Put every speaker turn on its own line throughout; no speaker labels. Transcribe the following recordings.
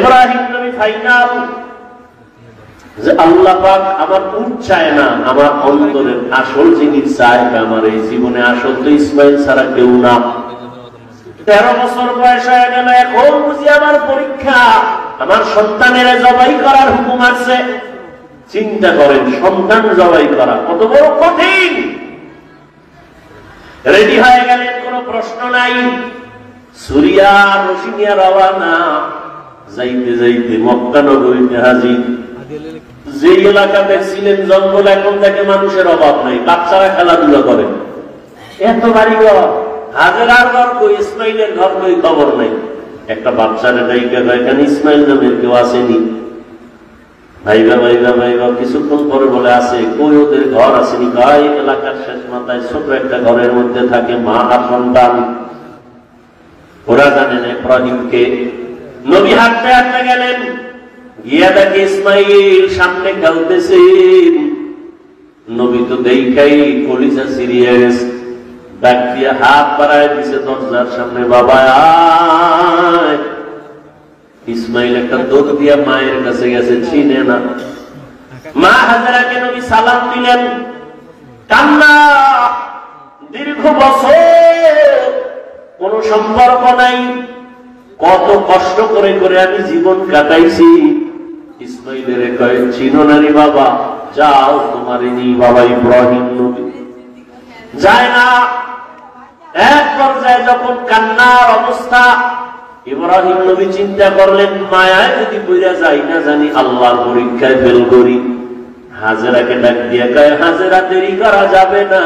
ইব্রাহিম নবী ফাইনাল যে আল্লাহ পাক আমার উট চায় না, আমার অন্তরের আসল জিনিস চায়। আমার এই জীবনে আসল তো ইসমাইল ছাড়া কেউ না। 13 বছর বয়স হয়ে গেল, এখন বুঝি আমার পরীক্ষা, আমার সন্তানের জবাই করার হুকুম আছে। চিন্তা করেন, সন্তান জবাই করা কত বড় কঠিন। রেডি হয়ে গেলেন, কোনো প্রশ্ন নাই। সুরিয়া রশিনিয়া রওয়ানা, যাইতে যাইতে মক্কা নগরীতে হাজির। যে এলাকা দেখছিলেন জঙ্গল, এখন দেখে মানুষের অভাব নাই, বাচ্চারা খেলাধুলা করে। এত বাড়ি ঘর, হাজেরার ঘর কই, ইসমাইলের ঘর কই, খবর নাই। একটা বাচ্চারা ডাইকা এখানে ইসমাইল নামের কেউ আসেনি। ভাইবা ভাইবা ভাইবা, কিছুক্ষণ পরে বলে আছে, কই ওদের ঘর আসেনি। গায়ে এলাকার শেষ মাথায় ছোট একটা ঘরের মধ্যে থাকে মা আর সন্তান। ওরা জানেন ইব্রাহিমকে। নবী হাঁটতে হাঁটতে গেলেন, গিয়া দেখে ইসমাইল সামনে খেলতেছেন। নবী তো দেখাই কলিজা সিরিয়ে গেছে, ডাক দিয়ে হাত বাড়ায় দিছে দরজার সামনে, বাবা আয়। ইসমাইল একটা দৌড় দিয়া মায়ের কাছে গেছে, চিনে না। মা হাজেরাকে নবী সালাম দিলেন, কান্না। দীর্ঘ বছর কোন সম্পর্ক নাই, কত কষ্ট করে করে আমি জীবন কাটাইছি। ইসমাইলের কয়, চিনো নারী বাবা, যাও তোমার বাবা ইব্রাহিম নবী। যায় না। এক পর্যায়ে যখন কান্নার অবস্থা, ইব্রাহিম নবী চিন্তা করলেন, মায়ায় যদি বইরা যাই না জানি আল্লাহর পরীক্ষায় ফেল করি। হাজেরাকে ডাক দিয়ে কয়, হাজেরা দেরি করা যাবে না,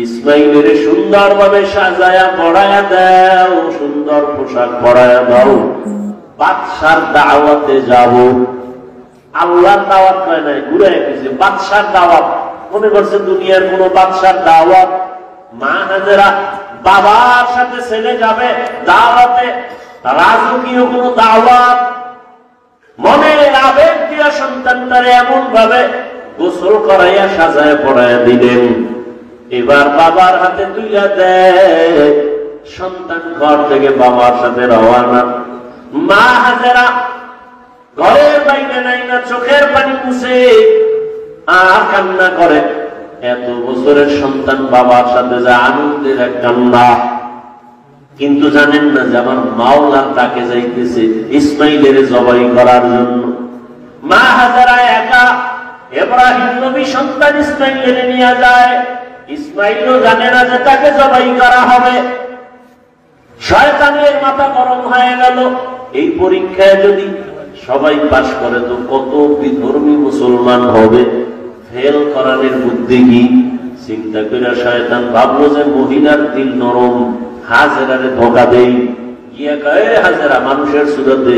ইসমাইলের সুন্দর ভাবে সাজায়া পড়ায়া দাও, সুন্দর পোশাক পরায়া দাও, বাদশার দাওয়াতে যাব। আল্লাহর দাওয়াত হয় নাই, ঘুরে গেছে বাদশার দাওয়াত। মনে করছে দুনিয়ার কোন বাদশার দাওয়াত। মা হাজেরা বাবার সাথে ছেলে যাবে দাওয়াতে, রাজকীয় কোন দাওয়াত। মনের আবেগ দিয়া সন্তানটারে এমন ভাবে গোসল করাইয়া সাজায় পড়াইয়া দিলেন। এবার বাবার হাতে তুইলা দেয়, সন্তান ঘর থেকে বাবার সাথে রওয়ানা। মা হাজেরা ঘরের বাইরে নাই না, চোখের পানি মুছে আর কান্না করে। এত বছরের সন্তান বাবার সাথে যা আনন্দের এক কান্না, কিন্তু জানেন না যে আমার মাওলার তাকে যাইতেছে ইসমাইলের জবাই করার জন্য। মা হাজেরা একা, ইব্রাহিম নবী সন্তান ইসমাইলের নিয়ে যায়। ইসমাইলও জানে না যে তাকে জবাই করা হবে। শয়তানের মাথা গরম হয়ে গেল, এই পরীক্ষায় যদি সবাই পাস করে তো কত বিধর্মী মুসলমান হবে, ফেল করানোর বুদ্ধি কি? চিন্তা করে শয়তান ভাবলো যে মহিলার দিল নরম, হাজেরারে ধোকা দেই। গিয়া কয়, হাজেরা মানুষের সুরতে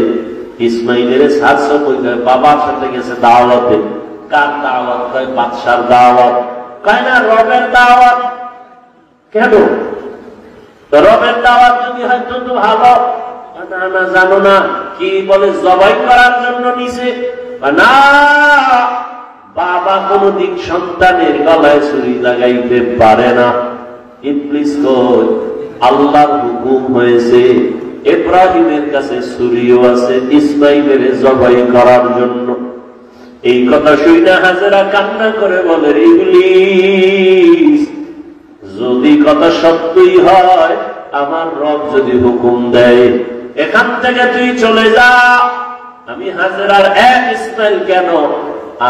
ইসমাইলের সাতশো কই, বাবার সাথে গেছে দাওয়াতে। কার দাওয়াত? কয় বাদশার দাওয়াত। কয় না, রবের দাওয়াত। কেন? রবের দাওয়াত যদি হয়তো তো ভালো না, না জানো না কি বলে, জবাই করার জন্য নিছে না। বাবা কোনদিন সন্তানের গলায় ছুরি লাগাইতে পারে না। ইবলিস কয়, আল্লাহর হুকুম হয়েছে, ইব্রাহিমের কাছে ছুরিও আছে ইসমাইলের জবাই করার জন্য। এই কথা শুনে হাজেরা কান্না করে বলে, ইবলিস, যদি কথা সত্যই হয়, আমার রব যদি হুকুম দেয় এখান থেকে তুই চলে যা, আমি হাজেরার এক ইসমাইল কেন,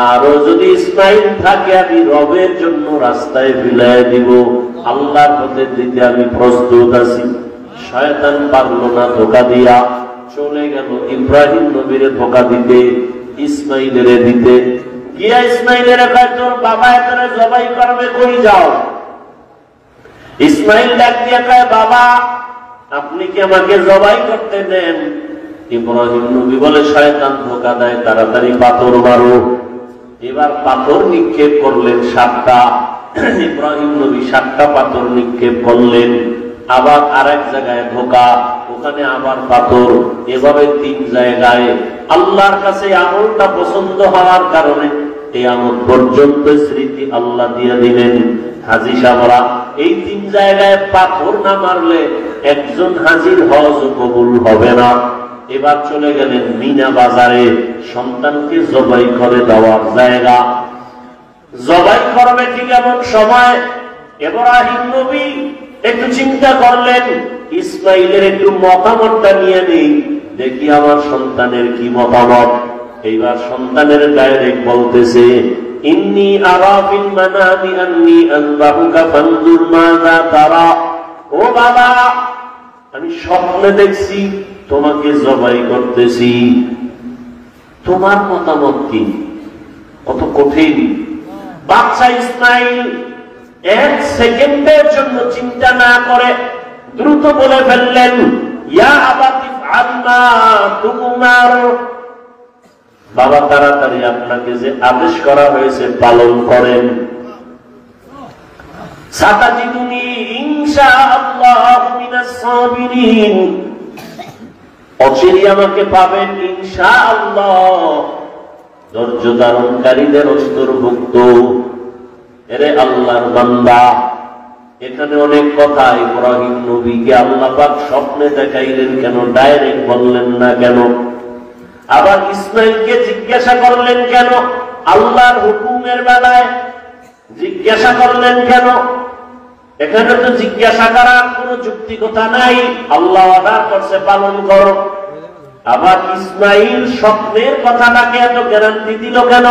আরো যদি ইসমাইল থাকে আমি রবের জন্য রাস্তায় বিলাই দিব, আল্লাহর পথে দিতে আমি প্রস্তুত আছি। শয়তান পারলো না, ধোকা দিয়া চলে গেল ইব্রাহিম নবীরে ধোকা দিতে, ইসমাইলের দিতে। গিয়া ইসমাইলের কয়, তোর বাবা এখানে জবাই করবে, কই যাও? ইসমাইল ডাক দিয়া কয়, বাবা আপনি কি আমাকে জবাই করতে দেন? ইব্রাহিম নবী বলে, শয়তান ধোকা দেয়, তাড়াতাড়ি পাথর মারো। এবার পাথর নিক্ষেপ করলেন 7টা। ইব্রাহিম নবী 7টা পাথর নিক্ষেপ করলেন। আবার আরেক জায়গায় ধোকা, ওখানে আবার পাথর, এভাবে 3 জায়গায়। আল্লাহর কাছে আমলটা পছন্দ হওয়ার কারণে এই আমল পর্যন্ত স্মৃতি আল্লাহ দিয়ে দিলেন। হাজি সাহেবরা এই 3 জায়গায় পাথর না মারলে একজন হাজির হজ কবুল হবে না। এবার চলে গেলেন মিনা বাজারে, সন্তানকে জবাই করে দেওয়ার জায়গা। জবাই করবে ঠিক এমন সময় ইব্রাহিম নবী একটু চিন্তা করলেন, ইসমাইলের একটু মতামতটা নিয়ে নেই, দেখি আমার সন্তানের কি মতামত। এইবার সন্তানের ডাইরেক্ট বলতেছে, ইন্নী আরা ফিল মানামি আন্নী আযবাহুকা ফানজুর মাযা তারা। ও বাবা, আমি স্বপ্নে দেখছি তোমাকে জবাই করতেছি, তোমার মতামত কি? কত কঠিন। বাচ্চা ইসমাইল এক সেকেন্ডের জন্য চিন্তা না করে দ্রুত বলে ফেললেন, ইয়া আবাতি ইফআল মা তুমার। বাবা, তাড়াতাড়ি আপনাকে যে আদেশ করা হয়েছে পালন করেন। সাতাজিদুনি ইনশাআল্লাহু মিনাস সাবিরিন। অচিরেই আমাকে পাবেন ইনশাআল্লাহ ধৈর্য ধারণকারীদের অন্তর্ভুক্ত। এরে আল্লাহর বান্দা, এখানে অনেক কথা। ইব্রাহিম নবীকে আল্লাহ পাক স্বপ্নে দেখাইলেন কেন? ডাইরেক্ট বললেন না কেন? আবার ইসমাইলকে জিজ্ঞাসা করলেন কেন? আল্লাহর হুকুমের বেলায় জিজ্ঞাসা করলেন কেন? এখানে তো জিজ্ঞাসা করার কোন যুক্তিকতা নাই। আল্লাহ অর্ডার করছে পালন করো। আবার ইসমাইল স্বপ্নের কথাটাকে এত গ্যারান্টি দিল কেন?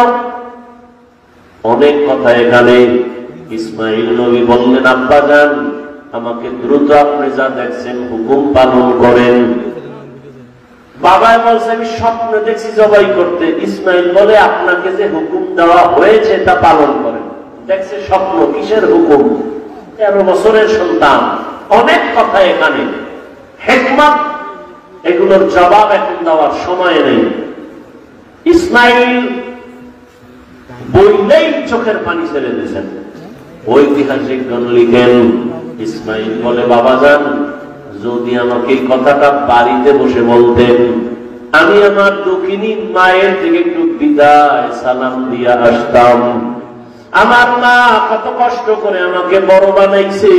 অনেক কথা এখানে। ইসমাইল নবী বললেন, আব্বা জান, আমাকে দ্রুত আপনি যা দেখছেন হুকুম পালন করেন। বাবা বলছে, আমি স্বপ্নে দেখছি জবাই করতে। ইসমাইল বলে, আপনাকে যে হুকুম দেওয়া হয়েছে তা পালন করেন। দেখছে স্বপ্ন, কিসের হুকুম? 13 বছরের সন্তান। অনেক কথা এখানে, হিকমত, এগুলোর জবাব এখন দেওয়ার সময় নেই। ইসমাইল বললেই চোখের পানি ছেড়ে দিয়েছেন। ঐতিহাসিকগণ লিখেন, ইসমাইল বলে, বাবা জান, যদি আমাকে এই কথাটা বাড়িতে বসে বলতেন, আমি আমার দক্ষিণী মায়ের থেকে একটু বিদায় সালাম দিয়া আসতাম। আমার মা কত কষ্ট করে আমাকে বড় বানাইছে।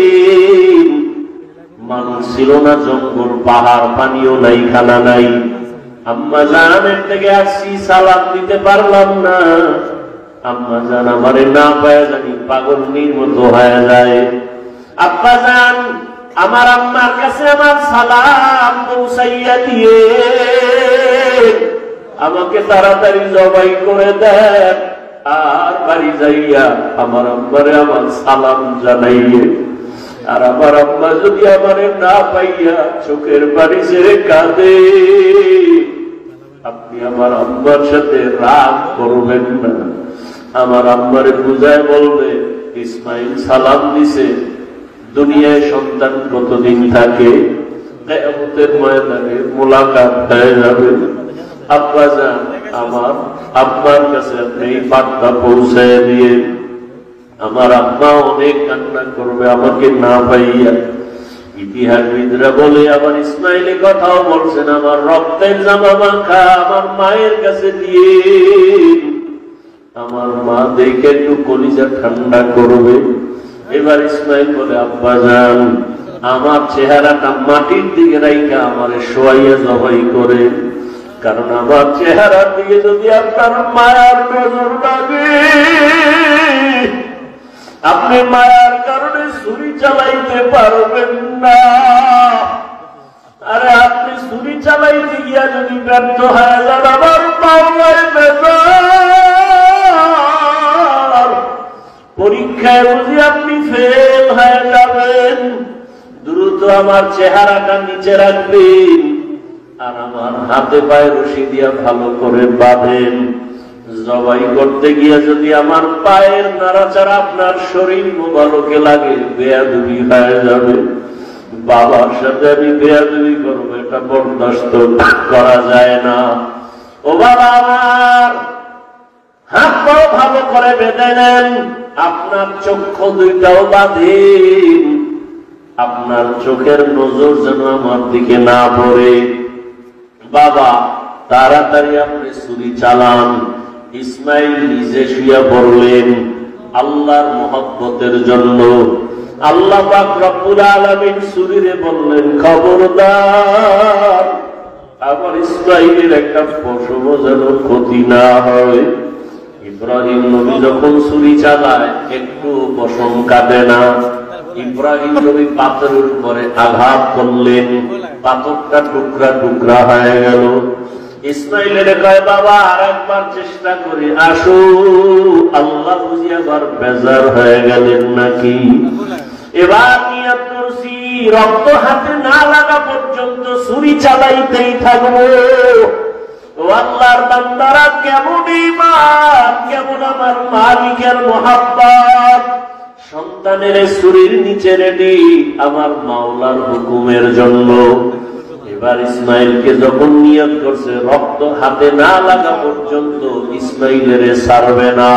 মানুষ ছিল না, জঙ্গল পাহাড়, পানিও নাই, খানা নাই। আম্মা জানের থেকে আসছি, সালাম দিতে পারলাম না। আম্মা জান আমারে না পায় জানি পাগলনির মতো হয়ে যায়। আব্বা জান, আমার আম্মার কাছে আমার সালাম পৌঁছাইয়া দিয়ে আমাকে তাড়াতাড়ি জবাই করে দেন, আর বাড়ি যাইয়া আমার আম্মারে আমার সালাম জানাইয়ে। আর আমার আম্মা যদি আমারে না পাইয়া চোখের পানি ছেড়ে কাঁদে, আপনি আমার আম্মার সাথে রাগ করবেন না। আমার আম্মারে বুঝায় বলবে, ইসমাইল সালাম দিছে, দুনিয়ায় সন্তান কতদিন থাকে, কিয়ামতের ময়দানে মোলাকাত হয়ে যাবে। আব্বা জান, আমার আব্বার কাছে আপনি এই বার্তা পৌঁছায় দিয়ে। আমার আব্বা অনেক কান্না করবে আমাকে না পাইয়া। ইতিহাসবিদরা বলে, আবার ইসমাইলের কথাও বলছেন, আমার রক্তের জামা মাখা আমার মায়ের কাছে দিয়ে আমার মা দেখে একটু কলিজা ঠান্ডা করবে। এবার ইসমাইল বলে, আব্বা জান, আমার চেহারাটা মাটির দিকে রাইখা আমারে শোয়াইয়া জবাই করে, কারণ আমার চেহারার দিকে যদি আপনার মায়ার নজর লাগে, আপনি মায়ার কারণে ছুরি চালাইতে পারবেন না। আরে আপনি ছুরি চালাইতে গিয়া যদি ব্যর্থ হয়ে যান, আমার মাওলায় বেজার, পরীক্ষায় বুঝি আপনি ফেল হয়ে যাবেন। দ্রুত আমার চেহারাটা নিচে রাখবেন, আর আমার হাতে পায়ে রশি দিয়া ভালো করে বাঁধেন। জবাই করতে গিয়ে যদি আমার পায়ের নাড়াচাড়া আপনার শরীর মোবারকে লাগে, বেয়াদবি হয়ে যাবে। বাবার সাথে আমি বেয়াদবি করবো, এটা বরদাস্ত করা যায় না। ও বাবা আমার, হাত পাও ভালো করে বেঁধে নেন, আপনার চক্ষু দুইটাও বাঁধেন, আপনার চোখের নজর যেন আমার দিকে না পড়ে। বাবা, তাড়াতাড়ি আপনি ছুরি চালান। ইসমাইল নিজে শুয়ে পড়লেন আল্লাহর মহব্বতের জন্য। আল্লাহ পাক রব্বুল আলামিন ছুরিরে বললেন, খবরদার আমার ইসমাইলের একটা পশম যেন ক্ষতি না হয়। ইব্রাহিম নবী যখন ছুরি চালায় একটু পশম কাটে না। ইব্রাহিম নবী পাথরের উপরে আঘাত করলেন, পাথরটা টুকরা টুকরা হয়ে গেল। ইসমাইলের কয় বাবা আর একবার চেষ্টা করে আসো। আল্লাহ বুঝি আবার বেজার হয়ে গেলেন নাকি? এবার নিয়ত করছি রক্ত হাতে না লাগা পর্যন্ত ছুরি চালাইতেই থাকবো। ও আল্লাহর বান্দারা, কেমন ঈমান, কেমন আমার মালিকের মুহাব্বত। সন্তানের ছুরির নিচে রেডি আমার মাওলার হুকুমের জন্য। এবার ইসমাইলকে যখন নিয়ত করছে রক্ত হাতে না লাগা পর্যন্ত ইসমাইলের ছাড়বে না।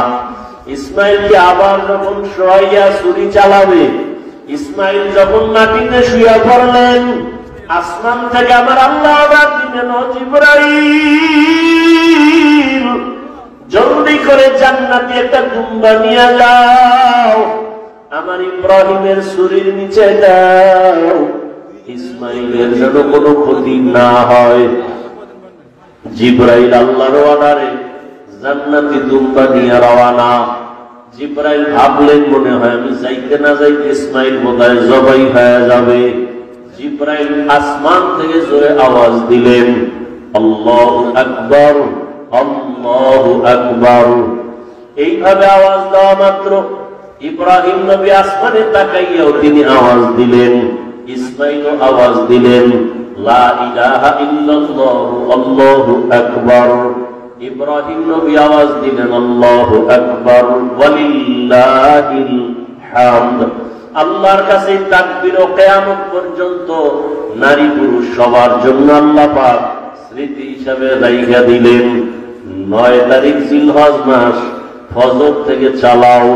ইসমাইলকে আবার যখন শোয়াইয়া ছুরি চালাবে, ইসমাইল যখন মাটিতে শুয়ে পড়লেন, আসমান থেকে আমার আল্লাহ আবার দিলেন, ও জিবরাইল জলদি করে জান্নাতে একটা দুম্বা নিয়ে যাও, আমার ইব্রাহিমের ছুরির নিচে দাও, ইসমাইলের যেন কোনো ক্ষতি না হয়। জিবরাইল আল্লাহর অর্ডারে জান্নাতি দুম্বা নিয়ে রওনা। জিবরাইল ভাবলেন মনে হয় আমি যাইতে না যাইতে ইসমাইল বোধহয় জবাই হয়ে যাবে। জিবরাইল আসমান থেকে জোরে আওয়াজ দিলেন, আল্লাহু আকবার, আল্লাহু আকবার। এইভাবে আওয়াজ দেওয়া মাত্র ইব্রাহিম নবী আসমানে তাকাইয়াও তিনি আওয়াজ দিলেন, ইসমাইলও আওয়াজ দিলেন, লা ইলাহা ইল্লাল্লাহু আল্লাহু আকবার। ইব্রাহিম নবী আওয়াজ দিলেন, আল্লাহু আকবার ওয়ালিল্লাহিল হামদ। আল্লাহর কাছে তাকবীর ও কিয়ামত পর্যন্ত নারী পুরুষ সবার জন্য আল্লাহ পাক স্মৃতি হিসাবে রাইখা দিলেন। 9 তারিখ জিলহজ মাস, ফজর থেকে চালাও,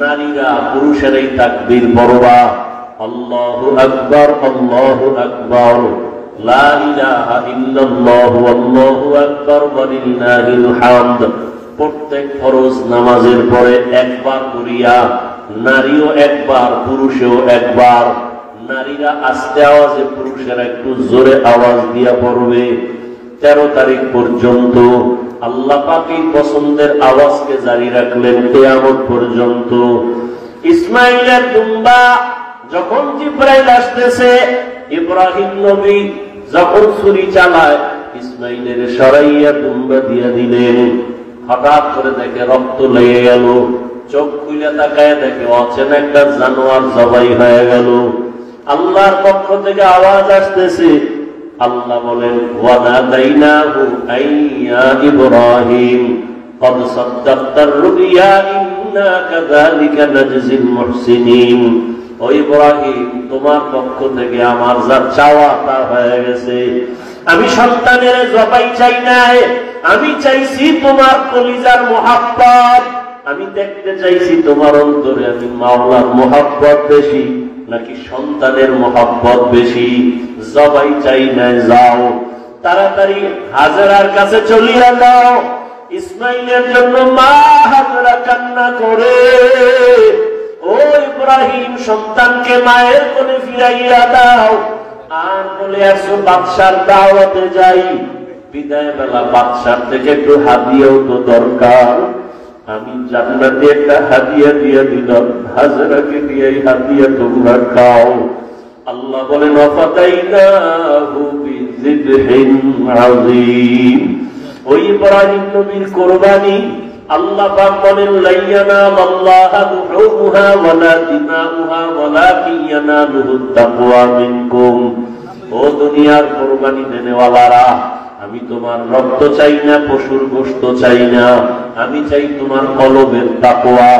নারীরা পুরুষের এই তাকবীর পড়বা, আল্লাহু আকবার, আল্লাহু আকবার, লা ইলাহা ইল্লাল্লাহু আল্লাহু আকবার ওয়ালিল্লাহিল হামদ। প্রত্যেক ফরজ নামাজের পরে একবার করিয়া নারীও একবার, পুরুষেও একবার। নারীরা আস্তে আওয়াজে, পুরুষেরা একটু জোরে আওয়াজ দিয়া পড়বে। 13 তারিখ পর্যন্ত আল্লাহ পাকের পছন্দের আওয়াজকে জারি রাখলেন কিয়ামত পর্যন্ত। ইসমাইলের দুম্বা যখন জিবরাইল আসতেছে, ইব্রাহিম নবী যখন ছুরি চালায় ইসমাইলের সরাইয়া দুম্বা দিয়া দিলেন। হঠাৎ করে দেখে রক্ত লেগে গেল, চোখ খুলে তাকায় দেখে অচেনা একটা জানোয়ার জবাই হয়ে গেল। আল্লাহর পক্ষ থেকে আওয়াজ আসতেছে, আল্লাহ বলেন, ওয়ানাদাইনাহু আইয়া ইব্রাহিম কদ সাদ্দাকতার রুইয়া ইন্না কাযালিকা নাজজিল মুহসিনিন। ও ইব্রাহিম, তোমার পক্ষ থেকে আমার যা চাওয়া তা হয়ে গেছে। আমি সন্তানের জবাই চাই নাই, আমি চাইছি তোমার কলিজার মুহাব্বত। আমি দেখতে চাইছি তোমার অন্তরে আমি মাওলার মুহাব্বত বেশি নাকি সন্তানের মুহাব্বত বেশি। জবাই চাই নাই, যাও তাড়াতাড়ি হাজেরার কাছে চলিয়া যাও। ইসমাইলের জন্য মা হাজেরা কান্না করে, ও ইব্রাহিম সন্তানকে মায়ের কোলে ফিরাইয়া দাও। আর বলে আসো বাদশার দাওয়াতে যাই, বিদায় বেলা বাদশার থেকে একটু হাদিয়াও তো দরকার। আমি জান্নাতে একটা হাদিয়া দিয়ে দিলাম, হাজেরাকে দিয়ে হাদিয়া তোমরা খাও। আল্লাহ বলেন, ওয়াফাদাইনাহু বিযিবহিন আযীম। ওই ইব্রাহিম নবীর কুরবানি আল্লাহ পাক বলেন, লাইয়ানালাল্লাহা দুহুহা ওয়ালা দিমাউহা ওয়ালাকিন ইয়ানালুহুত তাকওয়া মিনকুম। ও দুনিয়ার কুরবানি দেনেওয়ালারা, আমি তোমার রক্ত চাই না, পশুর গোশত চাই না, আমি চাই তোমার কলবের তাকওয়া।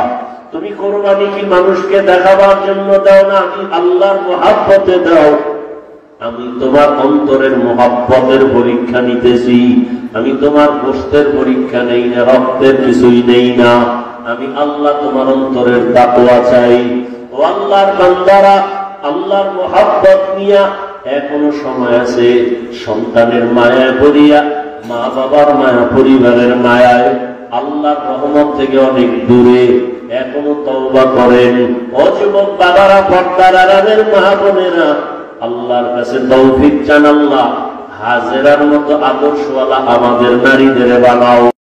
তুমি কুরবানি কি মানুষকে দেখাবার জন্য দাও না, আমি আল্লাহর মুহাব্বতে দাও। আমি তোমার অন্তরের মুহাব্বতের পরীক্ষা নিতেছি। আমি তোমার গোশতের পরীক্ষা নেই না, রক্তের কিছুই নেই না, আমি আল্লাহ তোমার অন্তরের তাকওয়া চাই। ও আল্লাহর বান্দারা, আল্লাহর মুহাব্বত নিয়া এখনো সময় আছে। সন্তানের মায়া পড়িয়া, মা বাবার মায়া, পরিবারের মায়ায় আল্লাহর রহমত থেকে অনেক দূরে এখনো তওবা করেন। ও যুবক বাবারা, পর্দার আড়ালের মা বোনেরা, আল্লাহর কাছে তৌফিক চান। আল্লাহ হাজেরার মতো আদর্শওয়ালা আমাদের নারীদের বানাও।